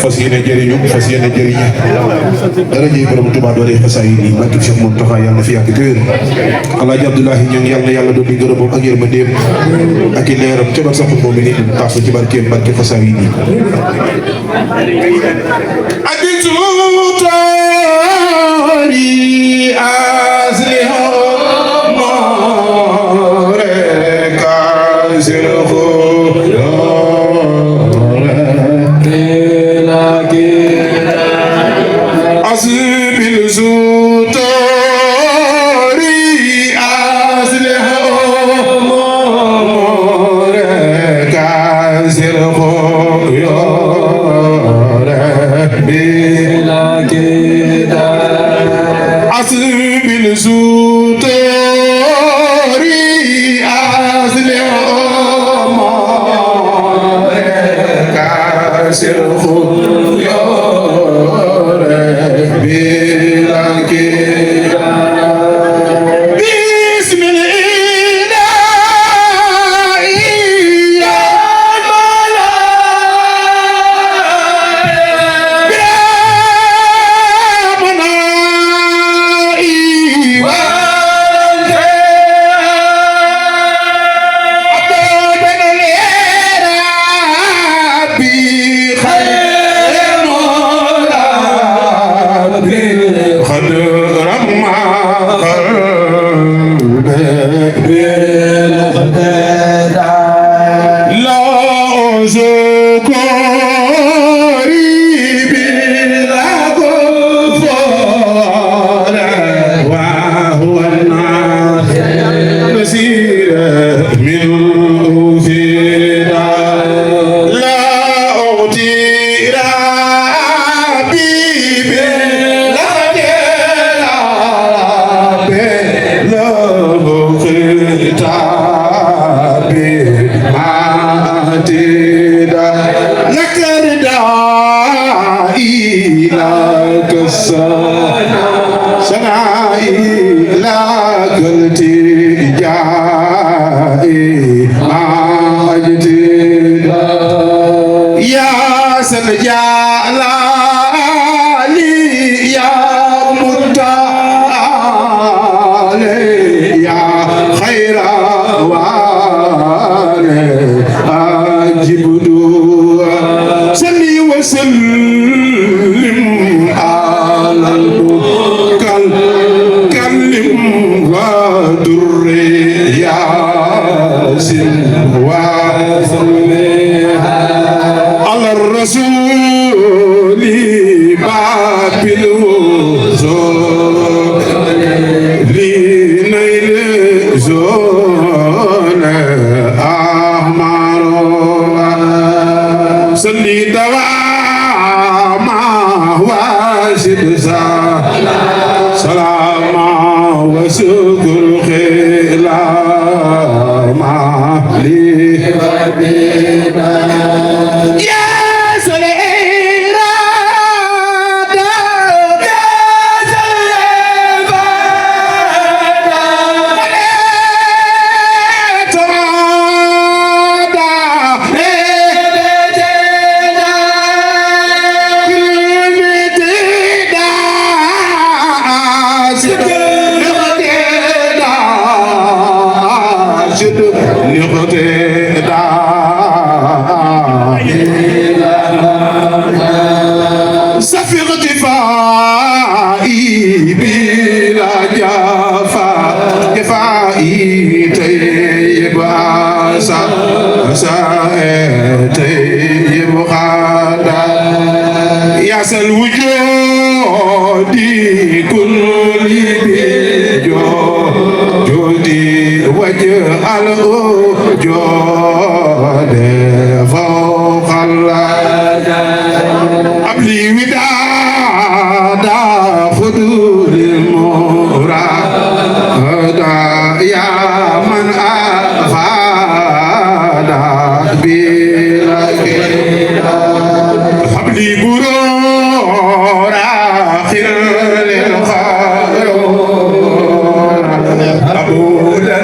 fas yéene jëriñu fas yéene jëriñe dara jëy borom Tuubaa doole xasaay yi barke Cheikh Mountakha yàlla na fi yàgg te wér Alaaji Abdoulahi ñoom yàlla na yàlla doon di gërëmam ak yërmandeem ak i leeram ca bar sax moom mi nit taas ci barkeem barke xasaay yi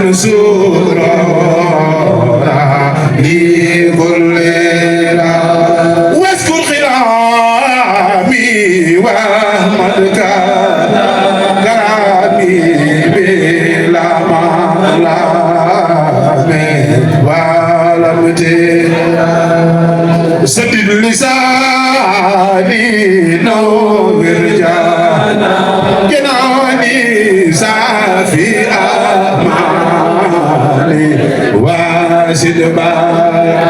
منصورا لكل واذكر خلال لساني نور جانا جناني سافي أماني واسد بايا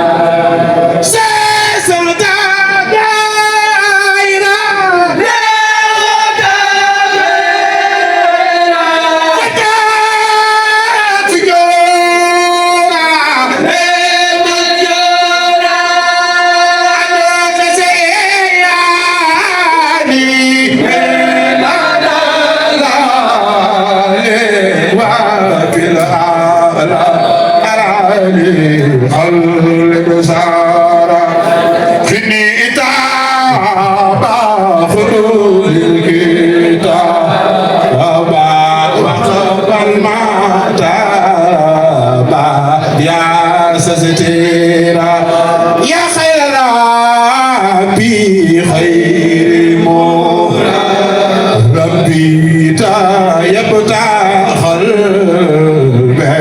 خلق سارة فيني إتابة خلول الكتاب وقبل ما تابا يا سستيرا يا خير ربي خير مهرا ربي تايبتا خلبه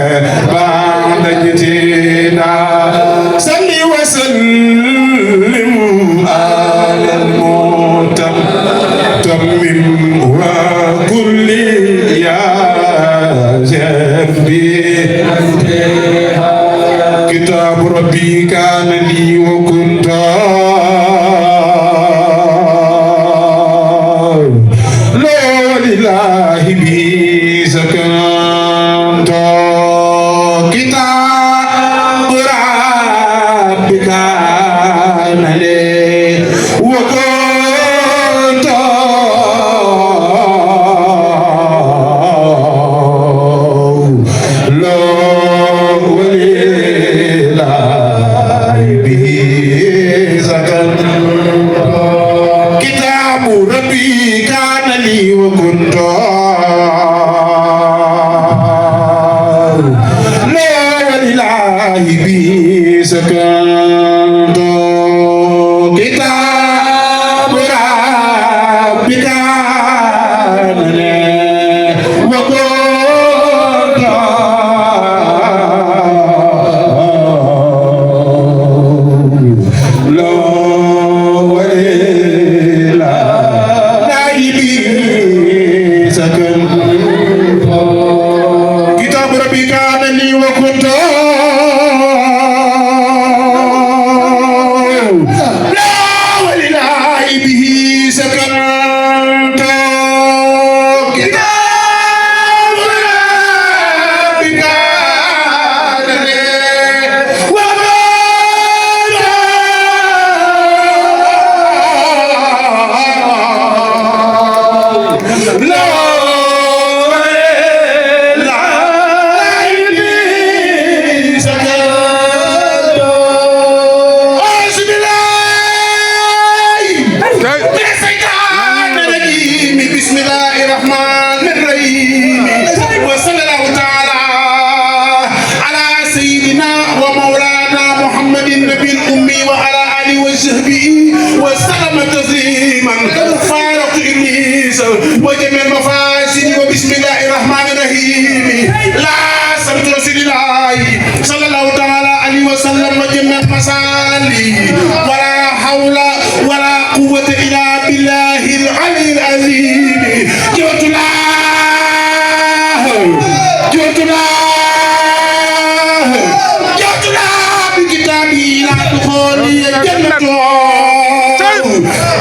بعد جتنا صلي وسلم على المتمم وكل يا جنبي كتاب ربي كان لي وكنت لا لله به سكنت كتاب ربي كان لي وكنت لا ولله به سكنت كتاب ربي كان لي وكنت لا ولله به سكنت كتاب ربي كان لي وكنت لا ولله به سكنت كتاب ربي كان لي وكنت لا ولله به سكنت كتاب ربي كان لي وكنت لا بسم الله الرحمن الرحيم وصلى الله تعالى على سيدنا ومولانا محمد النبي الأمي وعلى آله وصحبه وسلم تسليما فارق إبليس وجميع المفاسد وبسم الله الرحمن الرحيم لا سمت رسول الله صلى الله تعالى عليه وسلم وجميع المصالي ولا حول ولا قوة إلا بالله العلي العظيم جوت الله بكتابي لا تخوني الجنة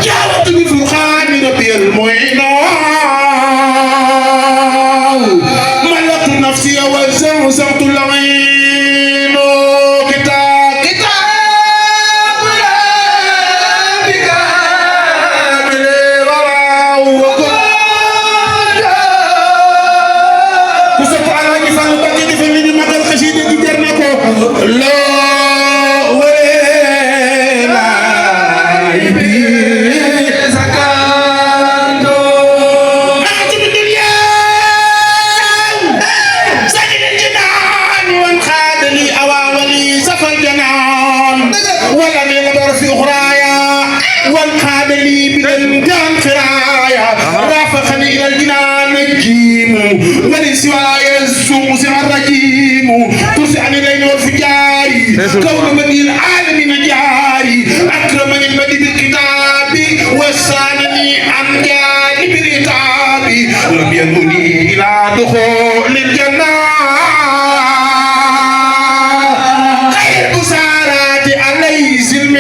جاوت بفرقان ربي المعين ملكت نفسي وزمزمت العين كتاب ربي كامل وسط على جفان بقي دفن مقال خشيدة جرنكو لا ولا يبي سكانتو أخذ الدنيا سجد الجنان وانخاد لي أواولي سفر الجنان ولم ينظر في أخرايا وانخاد لي بالامتان خرايا رافقني إلى الجنان الجيم من سواي الزوم سوى الرجيم ترسعني الليل والفجار كون من العالمين جاري أكرمني دخول الجنة خير بسارات علي سلم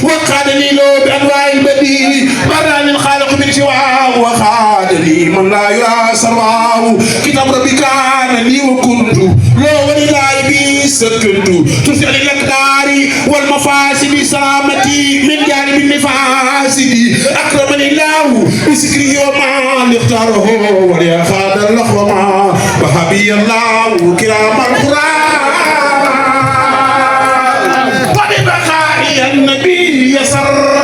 وقال لي لو بأنواع البديع براني الخالق من سواه وقال لي من لا يرى سرواه كتاب ربي كان لي وكنت لو ولله بي سكنت تسأل الأقدار والمفاسد سلامتي من جانب النفاسد أكرمني الله بسكره وما اختاره ولي خاد اللخوة ما وحبي الله كرام القرآن وببقاء النبي يسر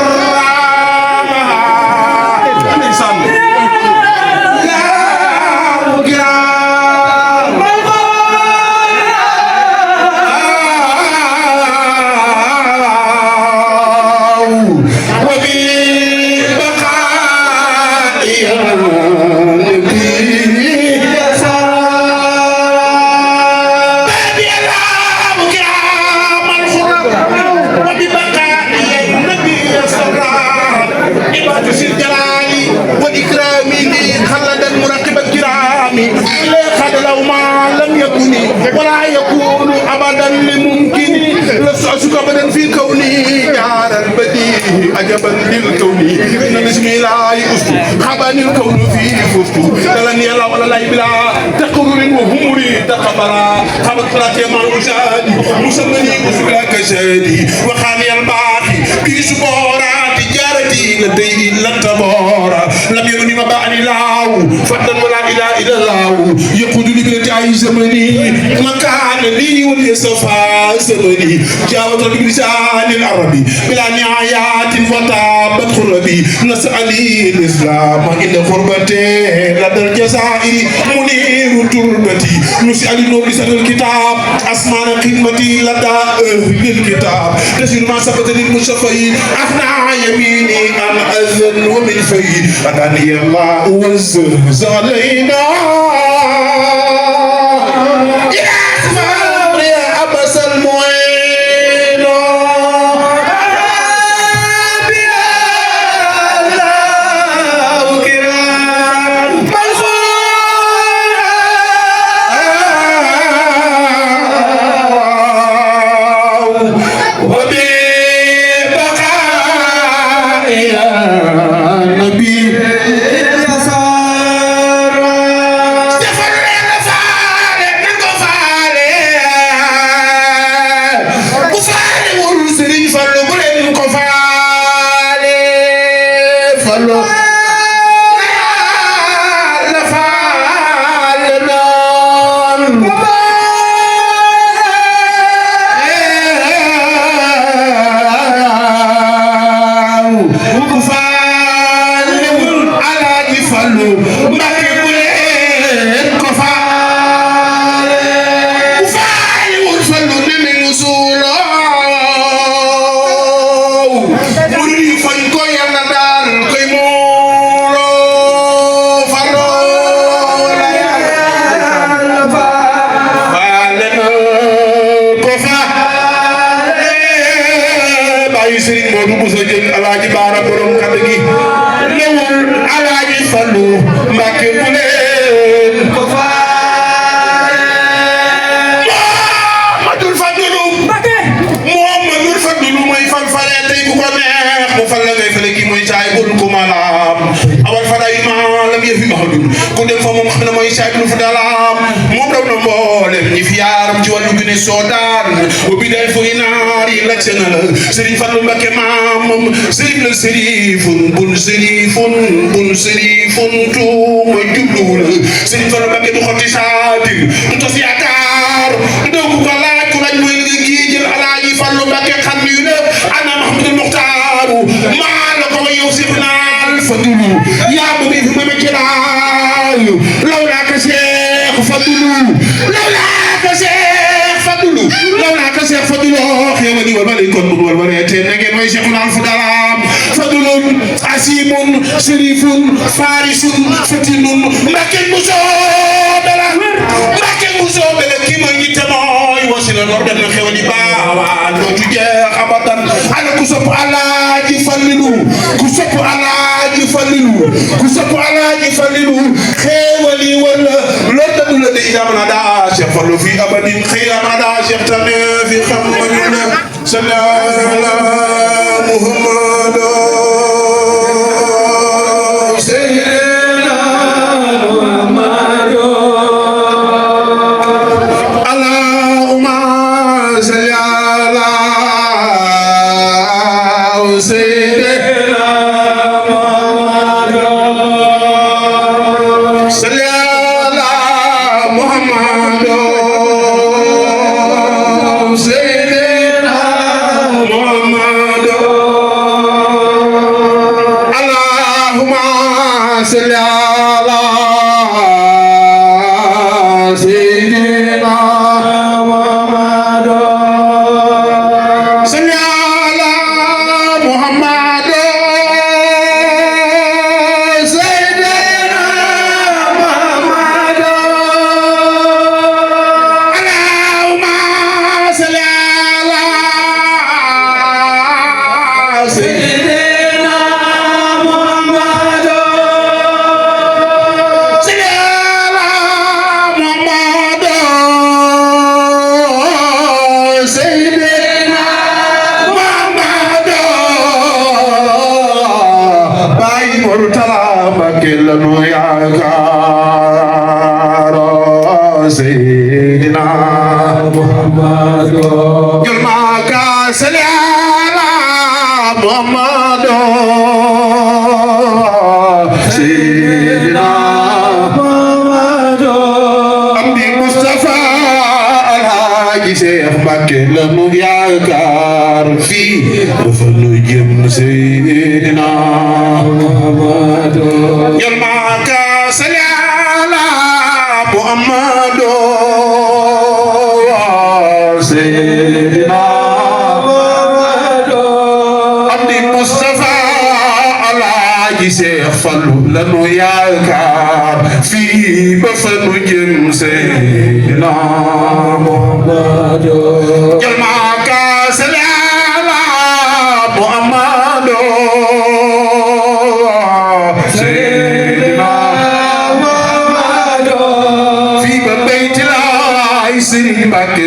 ولا يكون ابدا لممكن لسعسك ابدا في كوني جار البديع عجبا للكون بسم الله يسط خباني الكون فيه فست دلني الله ولا لا بلا تقرر وهمري تقبلا خبط فلاتي مع المشاهد مسمني اسبلا كشادي وخاني الباقي بسبورات تجارتي لدي لن تبورا لم يرني مبعني الله فضلا ولا اله الا الله يقود لي بلتعي زمني مكان لي وليصفى زمني جاوز بلسان العربي بلا نهايات وطابت خربي نسألي الإسلام إن غربتي لدى الجزائر منير تربتي نسأل نور لسان الكتاب أسمان خدمتي لدى أهل الكتاب تسير ما سبت للمشفين أخنع يميني أن أذن ومن في أداني الله والزهز علينا يا أخبار يا أبس المعين ku dem fa moom xam ne mooy saay lu fu dalaam moom raw na mboolem ñi fi yaaram ci wàllu Guinée Soodaan ubbi day fu inaar yi la cena la Serigne Fallou Mbacké maamam Serigne la Serifun bun Serifun tuuma jublu la Serigne Fallou Mbacké du xotti saatir du tas yaakaar du dëggu ko laaj ku laaj mooy nga kii jël Alaaji Fallou Mbacké xam yu ne ana Mahamadou Muxtaaru maa la ko yow si naal Fadulu yaa mu fi ma jëlaal lawlaaka Cheikh Fadulu lawlaaka Cheikh Fadulu lawlaaka Cheikh Fadulu xewani wal malikon wal walete ngeen mooy Cheikh Nal Fudalam Fadulun asimun sharifun farisun fatinun Mbacké Muso bela Mbacké Muso bela ki ma ngi te mooy wasila lor dem na xewani baawaan doo ci jeex abadan ana ku sopp Alaaji Fallilu ku sopp Alaaji Fallilu ku sopp Alaaji Fallilu xewali wala lor dem la de idamana da Cheikh Fallu fi abadin xiyama da Cheikh tane fi xam ma ñu ne sallallahu Muhammad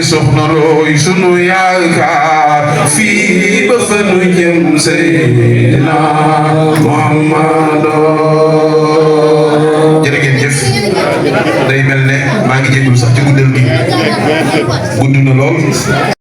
soxna looy sunu yaakaar fii ba fa nu jëm Seydina Muhammad. jërë ngeen jëf day mel ne maa ngi jégalu sax ci guddal gi gudd na lool.